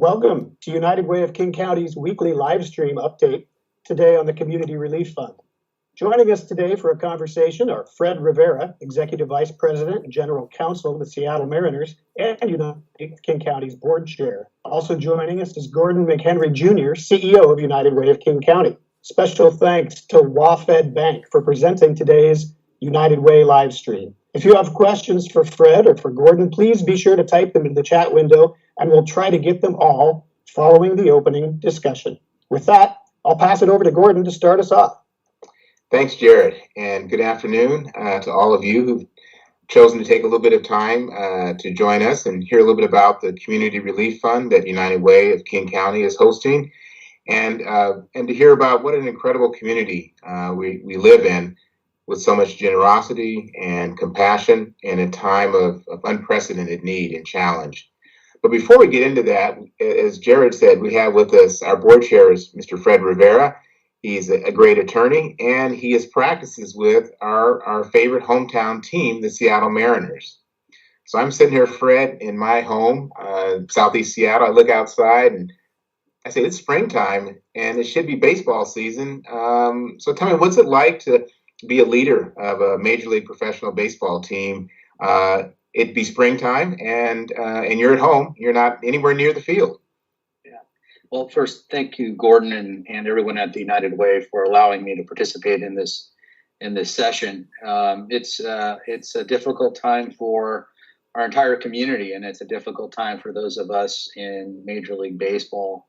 Welcome to United Way of King County's weekly live stream update today on the Community Relief Fund. Joining us today for a conversation are Fred Rivera, Executive Vice President and General Counsel of the Seattle Mariners and United Way of King County's Board Chair. Also joining us is Gordon McHenry Jr., CEO of United Way of King County. Special thanks to WaFed Bank for presenting today's United Way live stream. If you have questions for Fred or for Gordon, please be sure to type them in the chat window and we'll try to get them all following the opening discussion. With that, I'll pass it over to Gordon to start us off. Thanks, Jared, and good afternoon to all of you who've chosen to take a little bit of time to join us and hear a little bit about the Community Relief Fund that United Way of King County is hosting, and to hear about what an incredible community we live in, with so much generosity and compassion in a time of unprecedented need and challenge. But before we get into that, as Jared said, we have with us our board chair is Mr. Fred Rivera. He's a great attorney, and he has practices with our favorite hometown team, the Seattle Mariners. So I'm sitting here, Fred, in my home, Southeast Seattle. I look outside and I say, it's springtime and it should be baseball season. So tell me, what's it like to be a leader of a Major League professional baseball team? It'd be springtime and you're at home. You're not anywhere near the field. Yeah. Well, first, thank you, Gordon, and everyone at the United Way for allowing me to participate in this session. It's a difficult time for our entire community, and it's a difficult time for those of us in Major League Baseball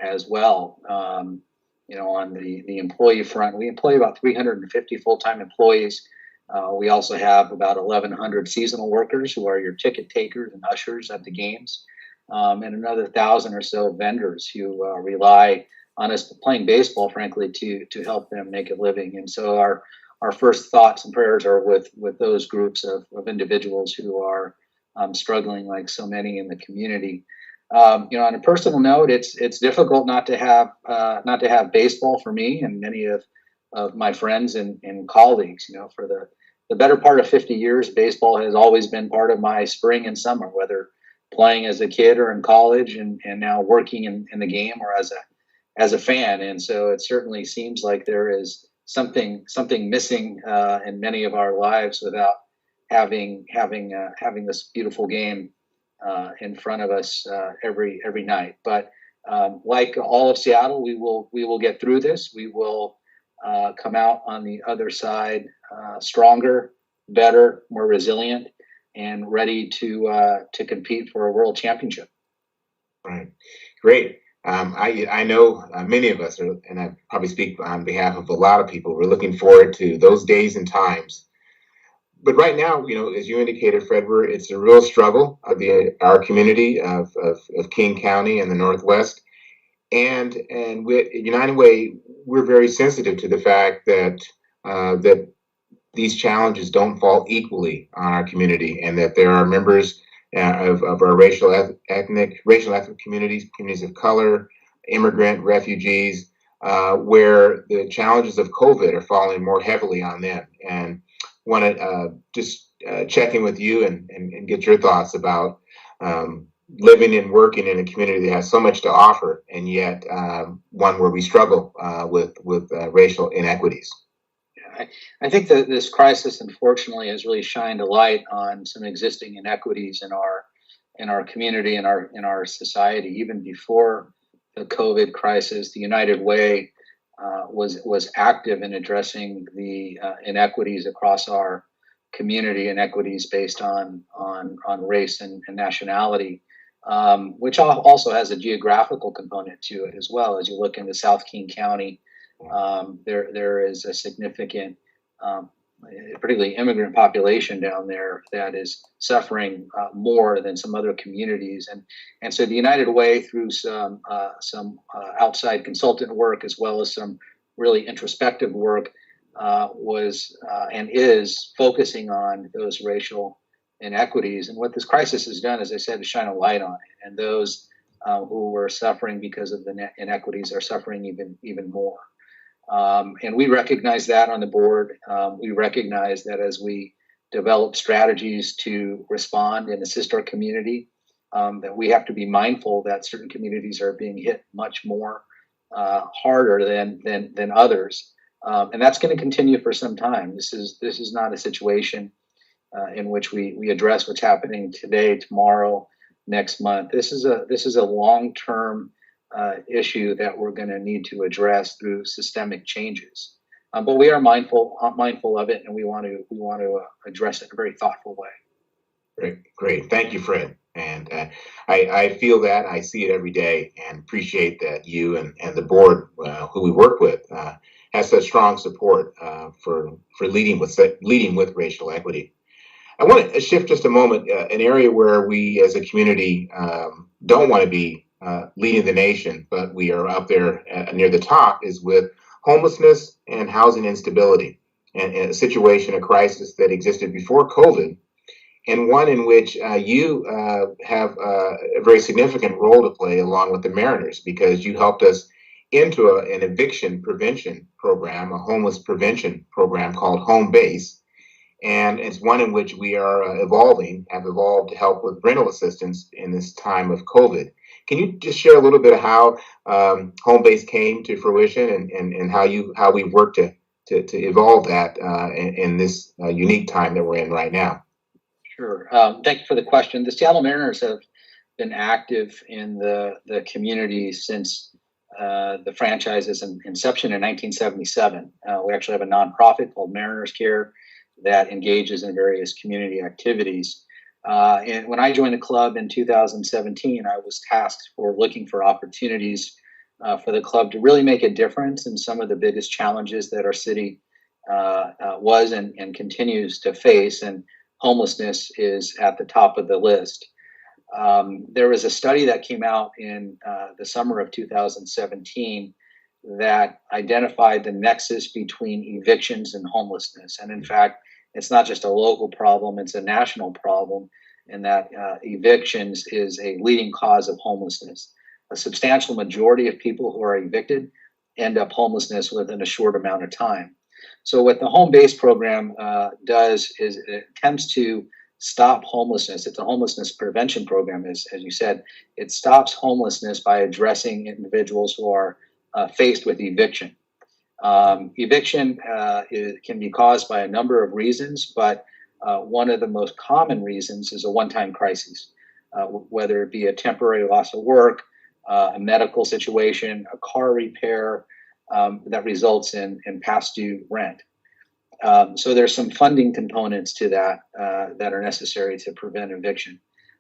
as well. On the employee front, we employ about 350 full-time employees. We also have about 1,100 seasonal workers who are your ticket takers and ushers at the games, and another 1,000 or so vendors who rely on us playing baseball, frankly, to help them make a living. And so our first thoughts and prayers are with those groups of individuals who are struggling, like so many in the community. On a personal note, it's difficult not to have baseball for me and many of my friends and colleagues. For the better part of 50 years, baseball has always been part of my spring and summer, whether playing as a kid or in college, and now working in the game or as a fan. And so it certainly seems like there is something missing in many of our lives without having this beautiful game in front of us every night. But like all of Seattle, we will get through this. We will come out on the other side stronger, better, more resilient, and ready to compete for a world championship. Right, great. I know many of us are, and I probably speak on behalf of a lot of people, we're looking forward to those days and times. But right now, as you indicated, Fred, it's a real struggle of our community of King County and the Northwest. And with United Way, we're very sensitive to the fact that that these challenges don't fall equally on our community, and that there are members of our racial ethnic communities of color, immigrant, refugees, where the challenges of COVID are falling more heavily on them. And want to just check in with you and get your thoughts about living and working in a community that has so much to offer, and yet one where we struggle with racial inequities. I think that this crisis, unfortunately, has really shined a light on some existing inequities in our community and in our society. Even before the COVID crisis, the United Way was active in addressing the inequities across our community, inequities based on race and nationality, which also has a geographical component to it as well. As you look into South King County, there is a significant, particularly immigrant population down there that is suffering more than some other communities, and so the United Way, through some outside consultant work as well as some really introspective work, was and is focusing on those racial inequities. And what this crisis has done, as I said, is shine a light on it, and those who were suffering because of the inequities are suffering even more. And we recognize that on the board. We recognize that as we develop strategies to respond and assist our community, that we have to be mindful that certain communities are being hit much more harder than others, and that's going to continue for some time. This is not a situation in which we address what's happening today, tomorrow, next month. This is a long-term issue that we're going to need to address through systemic changes. But we are mindful of it, and we want to address it in a very thoughtful way. Great. Thank you, Fred. And I feel that, I see it every day, and appreciate that you and the board, who we work with, has such strong support for leading with racial equity. I want to shift just a moment, an area where we as a community don't want to be leading the nation, but we are up there near the top, is with homelessness and housing instability, and a situation, a crisis that existed before COVID, and one in which you have a very significant role to play along with the Mariners, because you helped us into an eviction prevention program, a homeless prevention program called Home Base. And it's one in which we are have evolved to help with rental assistance in this time of COVID. Can you just share a little bit of how Home Base came to fruition, and how we work to evolve that in this unique time that we're in right now? Sure. Thank you for the question. The Seattle Mariners have been active in the community since the franchise's inception in 1977. We actually have a nonprofit called Mariners Care that engages in various community activities. And when I joined the club in 2017, I was tasked for looking for opportunities for the club to really make a difference in some of the biggest challenges that our city was and continues to face, and homelessness is at the top of the list. There was a study that came out in the summer of 2017 that identified the nexus between evictions and homelessness. And in fact, it's not just a local problem, it's a national problem, and that evictions is a leading cause of homelessness. A substantial majority of people who are evicted end up homelessness within a short amount of time. So what the Home Base program does is it attempts to stop homelessness. It's a homelessness prevention program, as you said. It stops homelessness by addressing individuals who are faced with eviction. Eviction can be caused by a number of reasons, but one of the most common reasons is a one-time crisis, whether it be a temporary loss of work, a medical situation, a car repair that results in past due rent. So there's some funding components to that that are necessary to prevent eviction.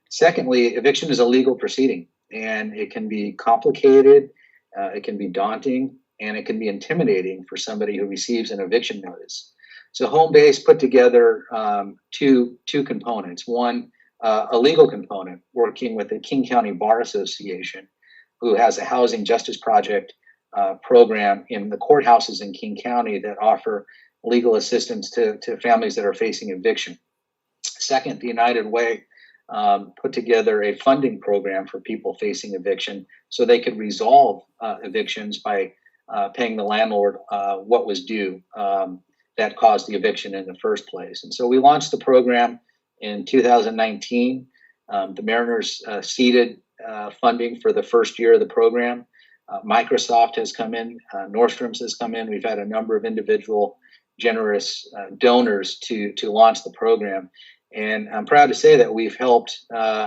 Secondly, eviction is a legal proceeding, and it can be complicated, it can be daunting, and it can be intimidating for somebody who receives an eviction notice. So Home Base put together two components. One, a legal component, working with the King County Bar Association, who has a housing justice project program in the courthouses in King County that offer legal assistance to families that are facing eviction. Second, the United Way put together a funding program for people facing eviction so they could resolve evictions by paying the landlord what was due that caused the eviction in the first place. And so we launched the program in 2019. The Mariners seeded funding for the first year of the program. Microsoft has come in, Nordstrom's has come in. We've had a number of individual generous donors to launch the program. And I'm proud to say that we've helped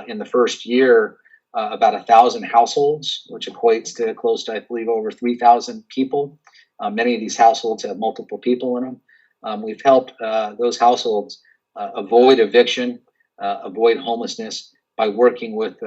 in the first year about 1,000 households, which equates to close to, I believe, over 3,000 people. Many of these households have multiple people in them. We've helped those households avoid eviction, avoid homelessness by working with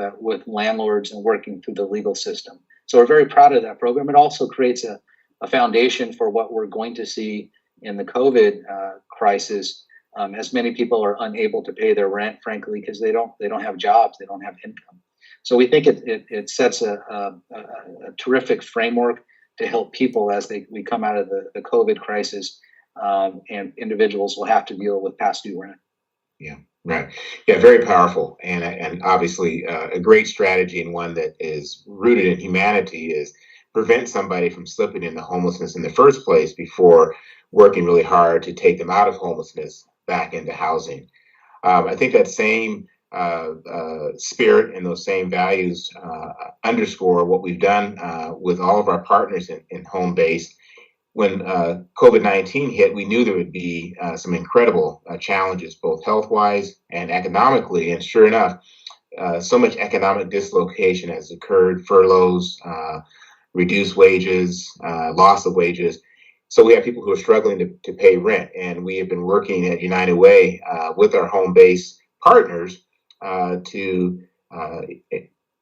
landlords and working through the legal system. So we're very proud of that program. It also creates a foundation for what we're going to see in the COVID crisis, as many people are unable to pay their rent, frankly, because they don't have jobs, they don't have income. So we think it sets a terrific framework to help people as we come out of the COVID crisis, and individuals will have to deal with past due rent. Yeah, right. Yeah, very powerful, and obviously a great strategy, and one that is rooted in humanity, is prevent somebody from slipping into homelessness in the first place before working really hard to take them out of homelessness back into housing. I think that same spirit and those same values underscore what we've done with all of our partners in home base. When COVID-19 hit, we knew there would be some incredible challenges, both health-wise and economically. And sure enough, so much economic dislocation has occurred, furloughs, reduced wages, loss of wages. So we have people who are struggling to pay rent. And we have been working at United Way with our home base partners to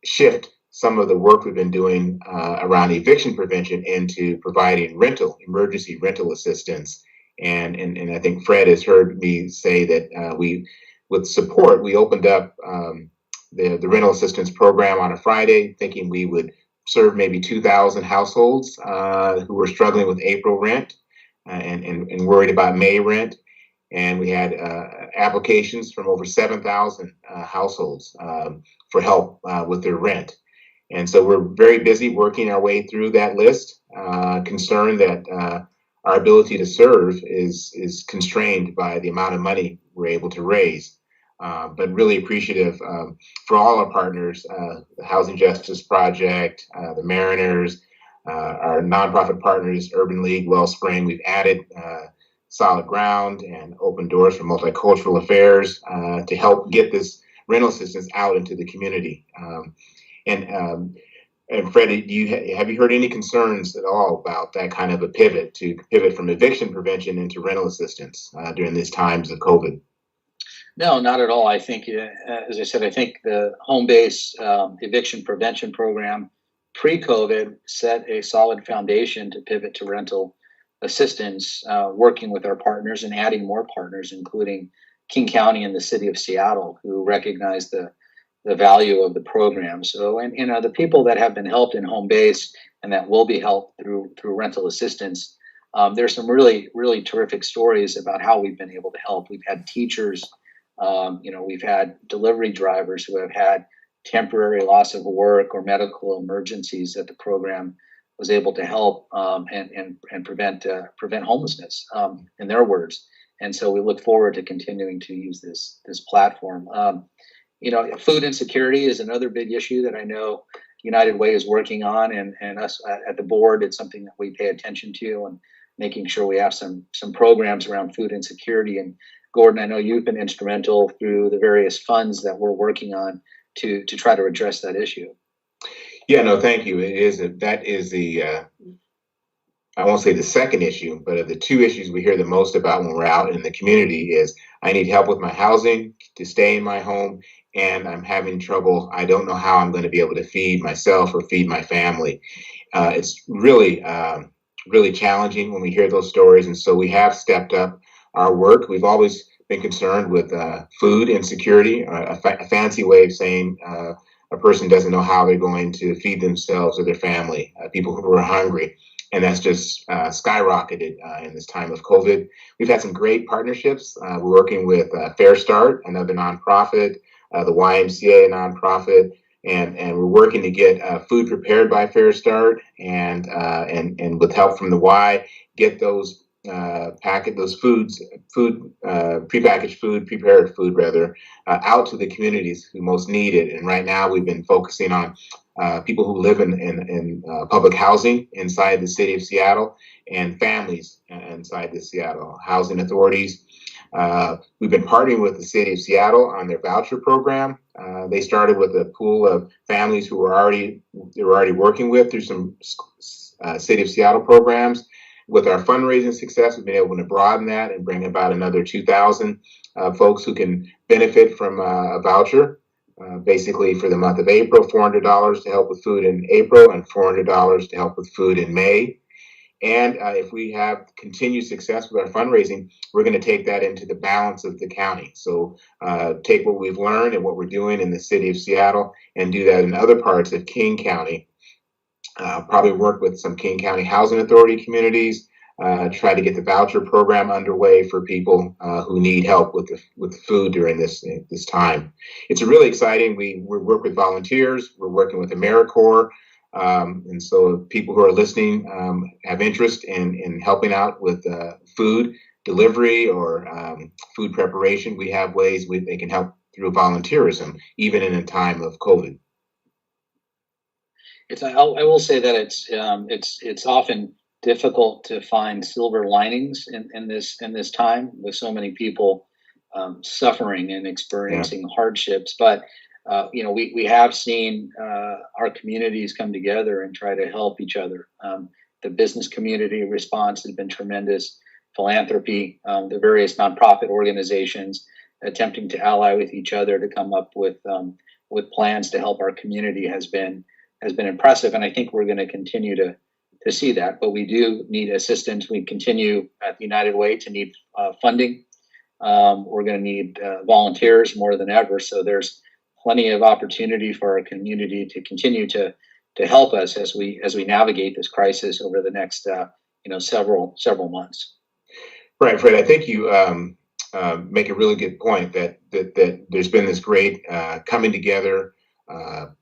shift some of the work we've been doing around eviction prevention into providing emergency rental assistance. And I think Fred has heard me say that with support, we opened up the rental assistance program on a Friday, thinking we would serve maybe 2,000 households who were struggling with April rent and worried about May rent. And we had applications from over 7,000 households for help with their rent. And so we're very busy working our way through that list, concerned that our ability to serve is constrained by the amount of money we're able to raise. But really appreciative for all our partners, the Housing Justice Project, the Mariners, our nonprofit partners, Urban League, Wellspring. We've added Solid Ground and Open Doors for Multicultural Affairs to help get this rental assistance out into the community. And Fred, have you heard any concerns at all about that kind of a pivot from eviction prevention into rental assistance during these times of COVID? No, not at all. I think, as I said, I think the home base eviction prevention program pre-COVID set a solid foundation to pivot to rental assistance, working with our partners and adding more partners, including King County and the city of Seattle, who recognize the value of the program. So, and the people that have been helped in home base and that will be helped through rental assistance, there's some really, really terrific stories about how we've been able to help. We've had teachers, we've had delivery drivers who have had temporary loss of work or medical emergencies that the program was able to help and prevent homelessness, in their words. And so we look forward to continuing to use this platform. Food insecurity is another big issue that I know United Way is working on, and us at the board, it's something that we pay attention to, and making sure we have some programs around food insecurity. And Gordon, I know you've been instrumental through the various funds that we're working on to try to address that issue. Yeah, no, thank you. That is the I won't say the second issue, but of the two issues we hear the most about when we're out in the community is I need help with my housing to stay in my home, and I'm having trouble. I don't know how I'm going to be able to feed myself or feed my family. It's really, really challenging when we hear those stories, and so we have stepped up our work. We've always been concerned with food insecurity, a fancy way of saying a person doesn't know how they're going to feed themselves or their family, people who are hungry. And that's just skyrocketed in this time of COVID. We've had some great partnerships. We're working with Fair Start, another nonprofit, the YMCA nonprofit, and we're working to get food prepared by Fair Start, and with help from the Y, get those prepared food out to the communities who most need it. And right now we've been focusing on people who live in public housing inside the city of Seattle, and families inside the Seattle housing authorities. We've been partnering with the city of Seattle on their voucher program. They started with a pool of families who were already working with through some city of Seattle programs. With our fundraising success, we've been able to broaden that and bring about another 2,000 folks who can benefit from a voucher. Basically for the month of April, $400 to help with food in April, and $400 to help with food in May. And if we have continued success with our fundraising, we're going to take that into the balance of the county. So take what we've learned and what we're doing in the city of Seattle and do that in other parts of King County. Probably work with some King County Housing Authority communities, try to get the voucher program underway for people who need help with food during this time. It's really exciting. We work with volunteers. We're working with AmeriCorps. And so people who are listening have interest in helping out with food delivery or food preparation. We have ways they can help through volunteerism, even in a time of COVID. I will say that it's often difficult to find silver linings in this time with so many people suffering and experiencing hardships. But we have seen our communities come together and try to help each other. The business community response has been tremendous. Philanthropy, the various nonprofit organizations attempting to ally with each other to come up with plans to help our community has been impressive, and I think we're going to continue to see that. But we do need assistance. We continue at the United Way to need funding. We're going to need volunteers more than ever. So there's plenty of opportunity for our community to continue to help us as we navigate this crisis over the next several months. Right, Fred. I think you make a really good point that there's been this great coming together.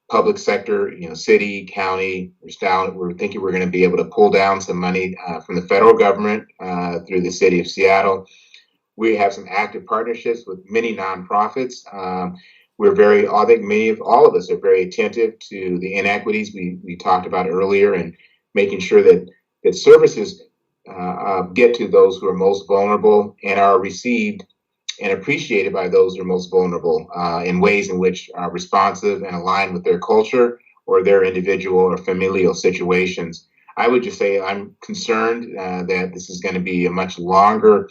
Public sector, city, county, we're thinking we're going to be able to pull down some money from the federal government through the city of Seattle. We have some active partnerships with many nonprofits. I think all of us are very attentive to the inequities we talked about earlier, and making sure that services get to those who are most vulnerable and are received and appreciated by those who are most vulnerable in ways in which are responsive and aligned with their culture or their individual or familial situations. I would just say I'm concerned that this is going to be a much longer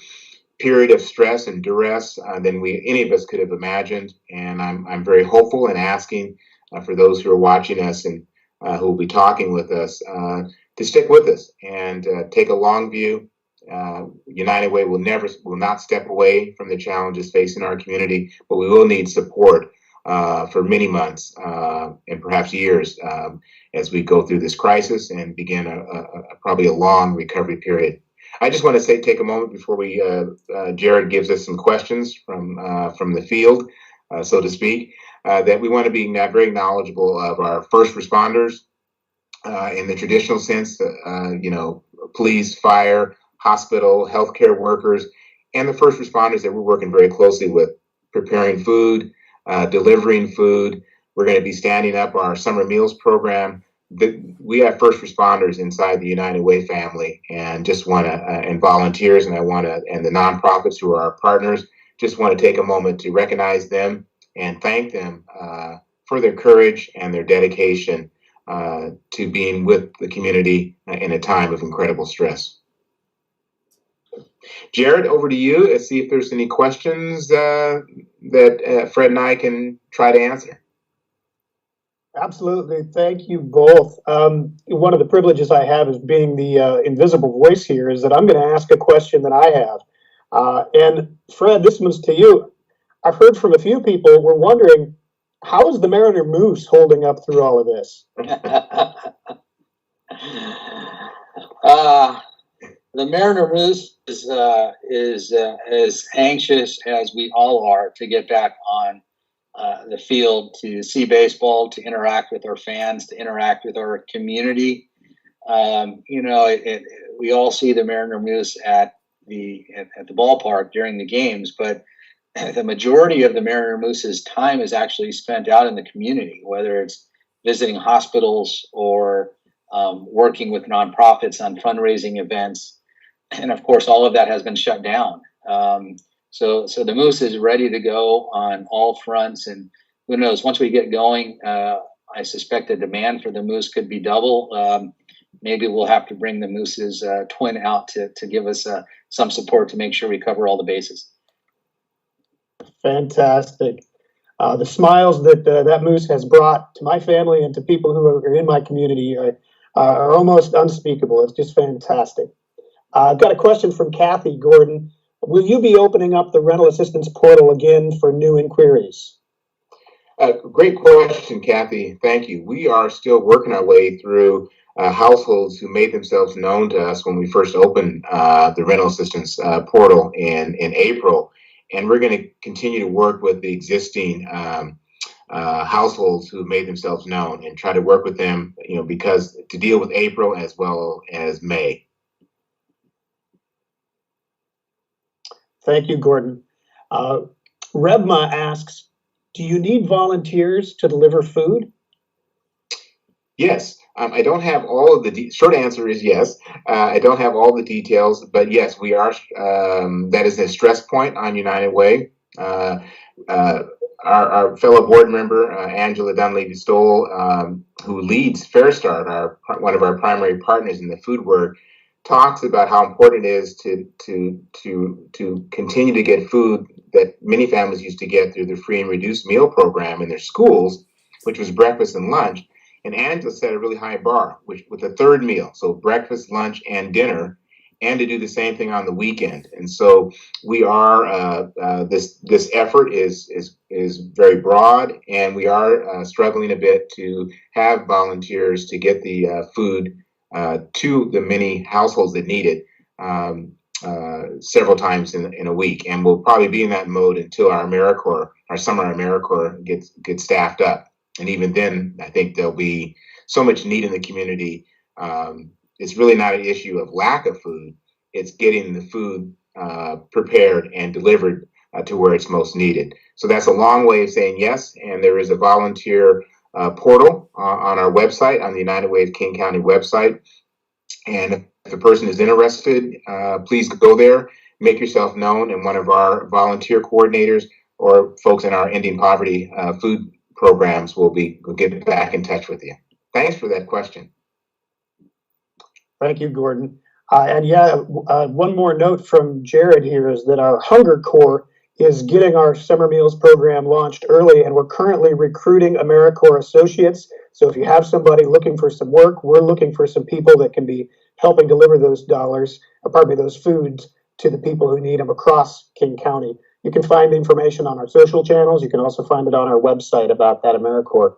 period of stress and duress than any of us could have imagined. And I'm very hopeful and asking for those who are watching us and who will be talking with us to stick with us and take a long view. United Way will not step away from the challenges facing our community, but we will need support for many months and perhaps years as we go through this crisis and begin probably a long recovery period. I just want to take a moment before Jared gives us some questions from the field, so to speak, that we want to be very knowledgeable of our first responders in the traditional sense, police, fire, hospital, healthcare workers, and the first responders that we're working very closely with, preparing food, delivering food. We're going to be standing up our summer meals program. We have first responders inside the United Way family, and and volunteers, and and the nonprofits who are our partners, just want to take a moment to recognize them and thank them for their courage and their dedication to being with the community in a time of incredible stress. Jared, over to you. Let's see if there's any questions that Fred and I can try to answer. Absolutely. Thank you both. One of the privileges I have as being the invisible voice here is that I'm going to ask a question that I have. And Fred, this one's to you. I've heard from a few people were wondering, how is the Mariner Moose holding up through all of this? The Mariner Moose is as anxious as we all are to get back on the field, to see baseball, to interact with our fans, to interact with our community. We all see the Mariner Moose at the ballpark during the games, but the majority of the Mariner Moose's time is actually spent out in the community, whether it's visiting hospitals or working with nonprofits on fundraising events. And of course, all of that has been shut down. So the Moose is ready to go on all fronts. And who knows, once we get going, I suspect the demand for the Moose could be double. Maybe we'll have to bring the Moose's twin out to give us some support to make sure we cover all the bases. Fantastic. The smiles that Moose has brought to my family and to people who are in my community are almost unspeakable. It's just fantastic. I've got a question from Kathy Gordon. Will you be opening up the rental assistance portal again for new inquiries? Great question, Kathy. Thank you. We are still working our way through households who made themselves known to us when we first opened the rental assistance portal in April. And we're going to continue to work with the existing households who made themselves known and try to work with them, because to deal with April as well as May. Thank you, Gordon. Rebma asks, Do you need volunteers to deliver food? Yes, I don't have all of the short answer is yes. I don't have all the details, but yes, we are. That is a stress point on United Way. Uh, uh, our fellow board member Angela Dunleavy-Stoll, who leads Fair Start, one of our primary partners in the food work, talks about how important it is to continue to get food that many families used to get through the free and reduced meal program in their schools, which was breakfast and lunch. And Angela set a really high bar, which with a third meal, so breakfast, lunch, and dinner, and to do the same thing on the weekend. And so we are this effort is very broad, and we are struggling a bit to have volunteers to get the food to the many households that need it several times in a week. And we'll probably be in that mode until our summer AmeriCorps gets staffed up. And even then, I think there'll be so much need in the community. It's really not an issue of lack of food. It's getting the food prepared and delivered to where it's most needed. So that's a long way of saying yes. And there is a volunteer portal on our website, on the United Way of King County website. And if a person is interested, please go there, make yourself known, and one of our volunteer coordinators or folks in our Ending Poverty food programs will get back in touch with you. Thanks for that question. Thank you, Gordon. One more note from Jared here is that our Hunger Corps is getting our summer meals program launched early, and we're currently recruiting AmeriCorps associates. So if you have somebody looking for some work, we're looking for some people that can be helping deliver those those foods to the people who need them across King County. You can find information on our social channels. You can also find it on our website about that AmeriCorps.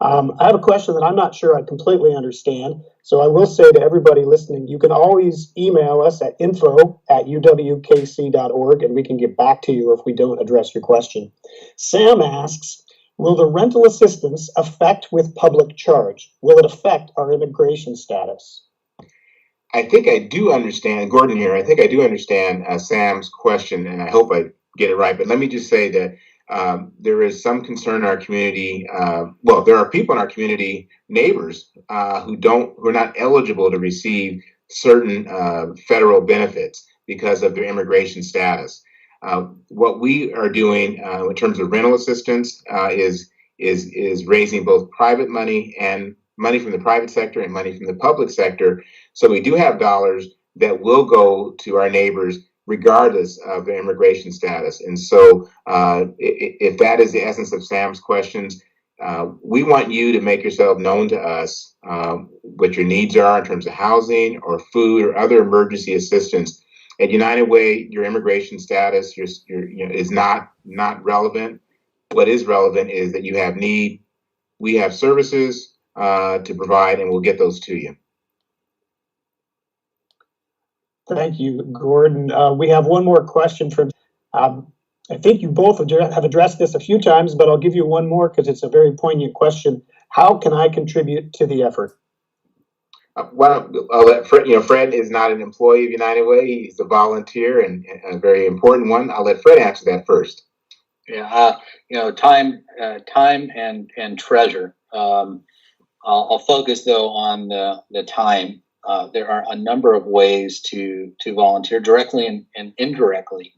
I have a question that I'm not sure I completely understand. So I will say to everybody listening, you can always email us at info@uwkc.org, and we can get back to you if we don't address your question. Sam asks, will the rental assistance affect with public charge? Will it affect our immigration status? I think I do understand, Gordon here, I think I do understand Sam's question, and I hope I get it right. But let me just say that there is some concern in our community. There are people in our community, neighbors, who are not eligible to receive certain federal benefits because of their immigration status. What we are doing in terms of rental assistance is raising both private money and money from the private sector and money from the public sector. So we do have dollars that will go to our neighbors regardless of their immigration status. And so if that is the essence of Sam's questions, we want you to make yourself known to us what your needs are in terms of housing or food or other emergency assistance. At United Way, your immigration status is not relevant. What is relevant is that you have need. We have services to provide, and we'll get those to you. Thank you, Gordon. We have one more question from, I think you both have addressed this a few times, but I'll give you one more because it's a very poignant question. How can I contribute to the effort? I'll let Fred, Fred is not an employee of United Way. He's a volunteer and a very important one. I'll let Fred answer that first. Yeah, time and treasure. I'll focus though on the time. There are a number of ways to volunteer directly and indirectly.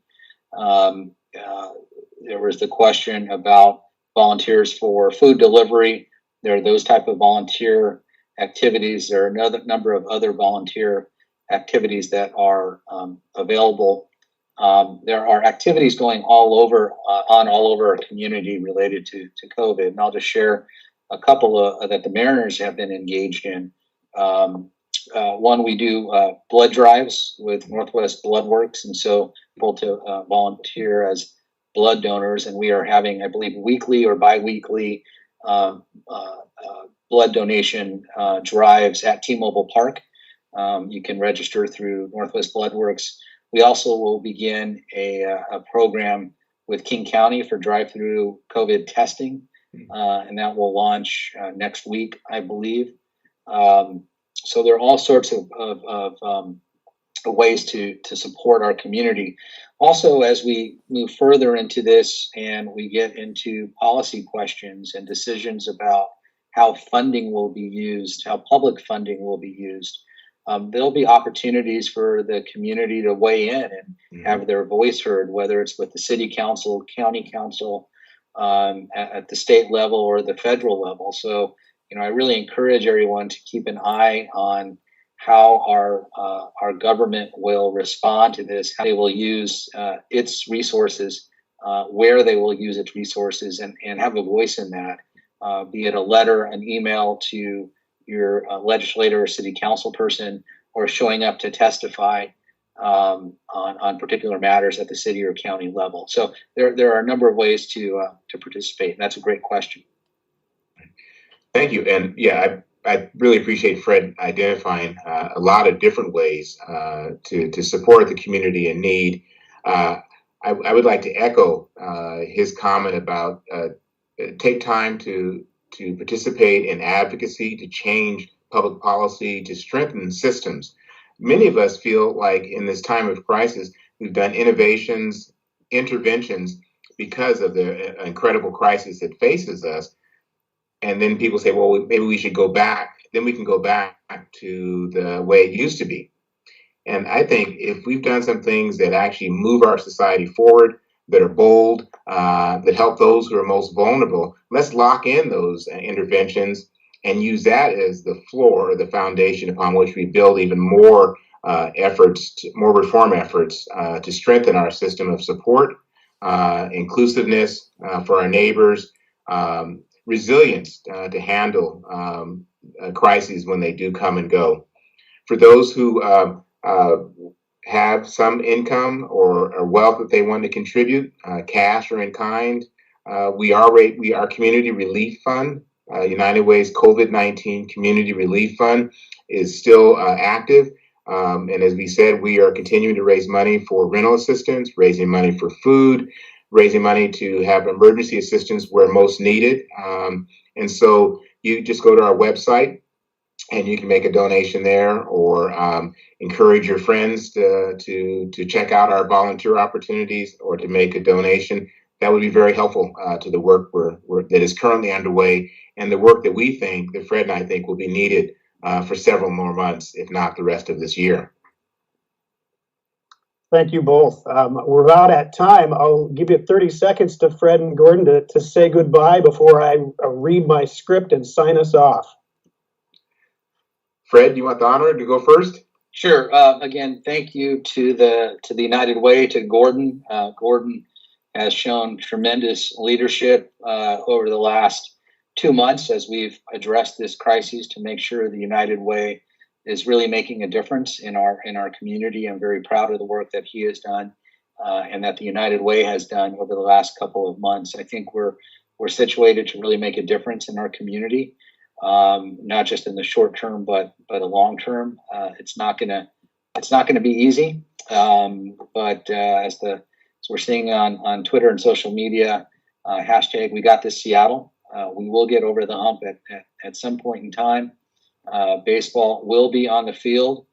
There was the question about volunteers for food delivery. There are those type of volunteer activities. There are another number of other volunteer activities that are available. There are activities going all over our community related to COVID, and I'll just share a couple that the Mariners have been engaged in. One, we do blood drives with Northwest Blood Works, and so people to volunteer as blood donors, and we are having, I believe, weekly or bi-weekly blood donation drives at T-Mobile Park. You can register through Northwest Blood Works. We also will begin a program with King County for drive-through COVID testing, and that will launch next week, I believe. So there are all sorts of ways to support our community. Also, as we move further into this and we get into policy questions and decisions about how funding will be used, how public funding will be used, there'll be opportunities for the community to weigh in and have their voice heard, whether it's with the city council, county council, at the state level or the federal level. So, I really encourage everyone to keep an eye on how our government will respond to this, how they will use its resources, where they will use its resources, and have a voice in that, be it a letter, an email to your legislator or city council person, or showing up to testify on particular matters at the city or county level. So there are a number of ways to participate, and that's a great question. Thank you. And yeah, I really appreciate Fred identifying a lot of different ways to support the community in need. I would like to echo his comment about take time to participate in advocacy, to change public policy, to strengthen systems. Many of us feel like in this time of crisis, we've done innovations, interventions because of the incredible crisis that faces us. And then people say, well, maybe we should go back. Then we can go back to the way it used to be. And I think if we've done some things that actually move our society forward, that are bold, that help those who are most vulnerable, let's lock in those interventions and use that as the floor, or the foundation upon which we build even more more reform efforts to strengthen our system of support, inclusiveness for our neighbors, resilience to handle crises when they do come and go. For those who have some income or wealth that they want to contribute, cash or in kind, our Community Relief Fund, United Way's COVID-19 Community Relief Fund, is still active. And as we said, we are continuing to raise money for rental assistance, raising money for food, raising money to have emergency assistance where most needed. And so you just go to our website and you can make a donation there, or encourage your friends to check out our volunteer opportunities or to make a donation. That would be very helpful to the work that is currently underway, and the work that we think, that Fred and I think, will be needed for several more months, if not the rest of this year. Thank you both. We're about at time. I'll give you 30 seconds to Fred and Gordon to say goodbye before I read my script and sign us off. Fred, do you want the honor to go first? Sure. Again, thank you to the United Way, to Gordon. Gordon has shown tremendous leadership over the last 2 months as we've addressed this crisis to make sure the United Way is really making a difference in our community. I'm very proud of the work that he has done and that the United Way has done over the last couple of months. I think we're situated to really make a difference in our community, not just in the short term, but a long term. It's not gonna be easy, but as we're seeing on Twitter and social media, hashtag We Got This Seattle. We will get over the hump at some point in time. Baseball will be on the field.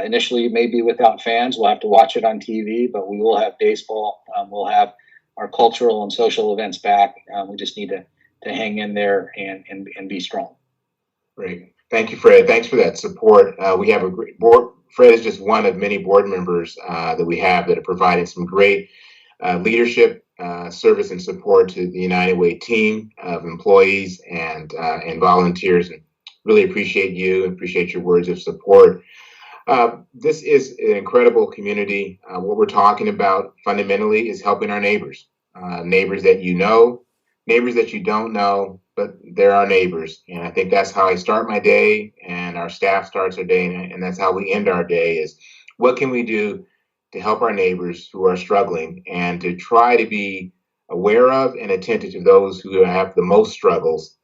Initially, maybe without fans. We'll have to watch it on TV, but we will have baseball. We'll have our cultural and social events back. We just need to hang in there and be strong. Great. Thank you, Fred. Thanks for that support. We have a great board. Fred is just one of many board members that we have that are providing some great leadership, service, and support to the United Way team of employees and volunteers. And really appreciate you and appreciate your words of support. This is an incredible community. What we're talking about fundamentally is helping our neighbors, neighbors that you know, neighbors that you don't know, but they're our neighbors. And I think that's how I start my day, and our staff starts our day, and that's how we end our day, is what can we do to help our neighbors who are struggling, and to try to be aware of and attentive to those who have the most struggles.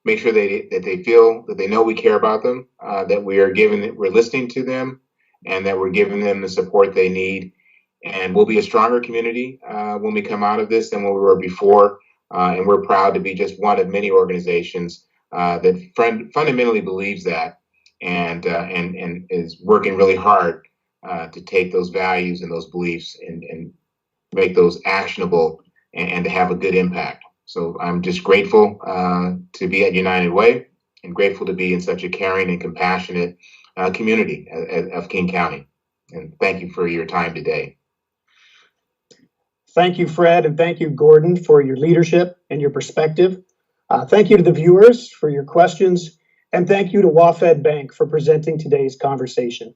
Make sure that they feel that they know we care about them, that we're listening to them, and that we're giving them the support they need. And we'll be a stronger community when we come out of this than what we were before. And we're proud to be just one of many organizations that fundamentally believes that, and is working really hard to take those values and those beliefs and make those actionable and to have a good impact. So I'm just grateful to be at United Way and grateful to be in such a caring and compassionate community of King County. And thank you for your time today. Thank you, Fred, and thank you, Gordon, for your leadership and your perspective. Thank you to the viewers for your questions, and thank you to WaFd Bank for presenting today's conversation.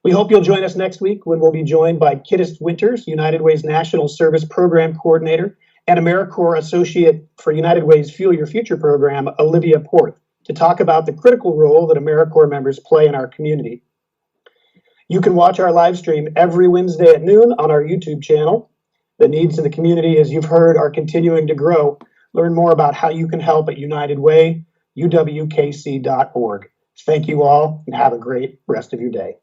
We hope you'll join us next week when we'll be joined by Kittis Winters, United Way's National Service Program Coordinator, and AmeriCorps Associate for United Way's Fuel Your Future program, Olivia Porth, to talk about the critical role that AmeriCorps members play in our community. You can watch our live stream every Wednesday at noon on our YouTube channel. The needs in the community, as you've heard, are continuing to grow. Learn more about how you can help at United Way, uwkc.org. Thank you all, and have a great rest of your day.